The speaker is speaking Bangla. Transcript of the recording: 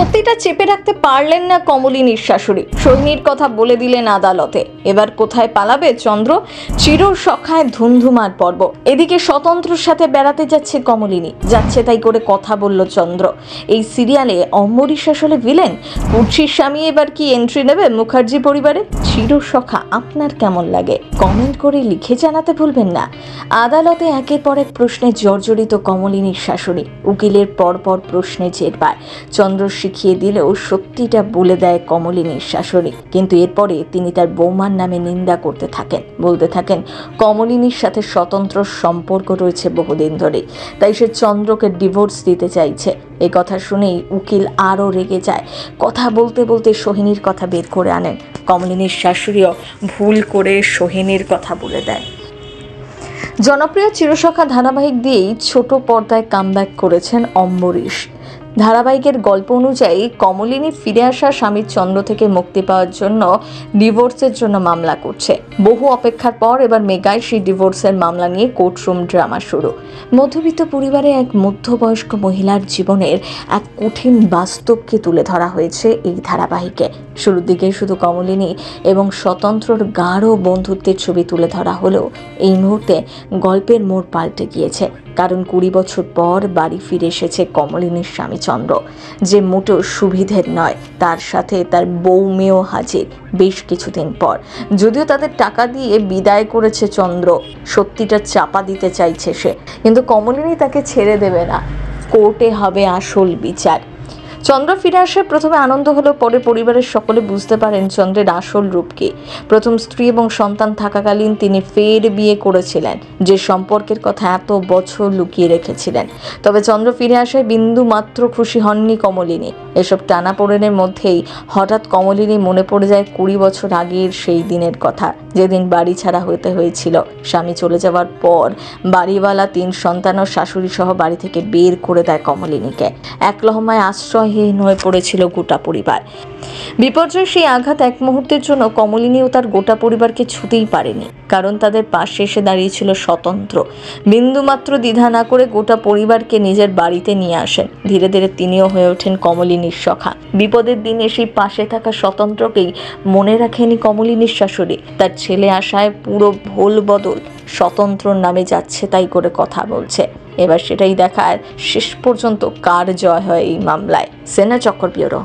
সত্যিটা চেপে রাখতে পারলেন না কমলিনীর শাশুড়ি। সৈনীর কথা বলে দিলেন আদালতে। এবার কোথায় পালাবে চন্দ্র? চির সখায় ধুমধুমার পর্ব। এদিকে স্বতন্ত্রর সাথে বেড়াতে যাচ্ছে কমলিনী, যাচ্ছে তাই করে কথা বলল চন্দ্র। এই সিরিয়ালে অম্বরীশ আসলে ভিলেন। কুর্চির স্বামী এবার কি এন্ট্রি নেবে মুখার্জি পরিবারে? চির সখা আপনার কেমন লাগে কমেন্ট করে লিখে জানাতে ভুলবেন না। আদালতে একের পর এক প্রশ্নে জর্জরিত কমলিনীর শাশুড়ি। উকিলের পরপর প্রশ্নে জেরবার। চন্দ্র শিখিয়ে দিলেও সত্যিটা বলে দেয় কমলিনীর শাশুড়ি। কিন্তু এরপরে তিনি তার বৌমার নামে নিন্দা করতে থাকেন, বলতে থাকেন কমলিনীর সাথে স্বতন্ত্র সম্পর্ক রয়েছে বহুদিন ধরে, তাই সে চন্দ্রকে ডিভোর্স দিতে চাইছে। এই কথা শুনেই উকিল আরও রেগে যায়। কথা বলতে বলতে সোহিনীর কথা বের করে আনেন। কমলিনীর শাশুড়িও ভুল করে সোহিনীর কথা বলে দেয়। জনপ্রিয় চিরসখা ধারাবাহিক দিয়েই ছোট পর্দায় কামব্যাক করেছেন অম্বরীশ। ধারাবাহিকের গল্প অনুযায়ী কমলিনী ফিরে আসা স্বামী চন্দ্র থেকে মুক্তি পাওয়ার জন্য ডিভোর্সের জন্য মামলা করছে। বহু অপেক্ষার পর এবার মেগায় সেই ডিভোর্সের মামলা নিয়ে কোর্টরুম ড্রামা শুরু। মধ্যবিত্ত পরিবারে এক মধ্যবয়স্ক মহিলার জীবনের এক কঠিন বাস্তবকে তুলে ধরা হয়েছে এই ধারাবাহিকে। শুরুর দিকে শুধু কমলিনী এবং স্বতন্ত্রর গাঢ় বন্ধুত্বের ছবি তুলে ধরা হলেও এই মুহূর্তে গল্পের মোড় পাল্টে গিয়েছে। কারণ 20 বছর পর বাড়ি ফিরে এসেছে কমলিনীর স্বামী চন্দ্র, যে মোটেও সুবিধের নয়। তার সাথে তার বউ মেয়েও হাজির বেশ কিছুদিন পর। যদিও তাদের টাকা দিয়ে বিদায় করেছে চন্দ্র, সত্যিটা চাপা দিতে চাইছে সে, কিন্তু কমলিনী তাকে ছেড়ে দেবে না। কোর্টে হবে আসল বিচার। চন্দ্র ফিরে আসার প্রথমে আনন্দ হলো, পরে পরিবারের সকলে বুঝতে পারেন চন্দ্রের আসল রূপ কি। প্রথম স্ত্রী এবং সন্তান থাকাকালীন তিনি ফের বিয়ে করেছিলেন, যে সম্পর্কের কথা এত বছর লুকিয়ে রেখেছিলেন। তবে চন্দ্র ফিরে আসায় বিন্দু মাত্র খুশি হননি কমলিনী। এসব টানাপোড়েনের মধ্যেই হঠাৎ কমলিনী মনে পড়ে যায় 20 বছর আগের সেই দিনের কথা, যেদিন বাড়ি ছাড়া হতে হয়েছিল। স্বামী চলে যাওয়ার পর বাড়িওয়ালা 3 সন্তান ও শাশুড়ি সহ বাড়ি থেকে বের করে দেয় কমলিনীকে। এক লহমায় আশ্রয়হীন হয়ে পড়েছিল গোটা পরিবার। বিপর্যয় সেই আঘাত এক মুহূর্তের জন্য কমলিনী ও তার গোটা পরিবারকে ছুঁতেই পারেনি, কারণ তাদের পাশে এসে দাঁড়িয়েছিল স্বতন্ত্র। বিন্দুমাত্র দ্বিধা না করে গোটা পরিবারকে নিজের বাড়িতে নিয়ে আসেন। ধীরে ধীরে তিনিও হয়ে ওঠেন কমলিনীর সখা। বিপদের দিনে সেই পাশে থাকা স্বতন্ত্রকেই মনে রাখেনি কমলিনীর শাশুড়ি। তার ছেলে আসায় পুরো ভোল বদল। স্বতন্ত্রর নামে যাচ্ছে তাই করে কথা বলছে। এবার সেটাই দেখার শেষ পর্যন্ত কার জয় হয় এই মামলায়। সেনা চক্র ব্যুরো।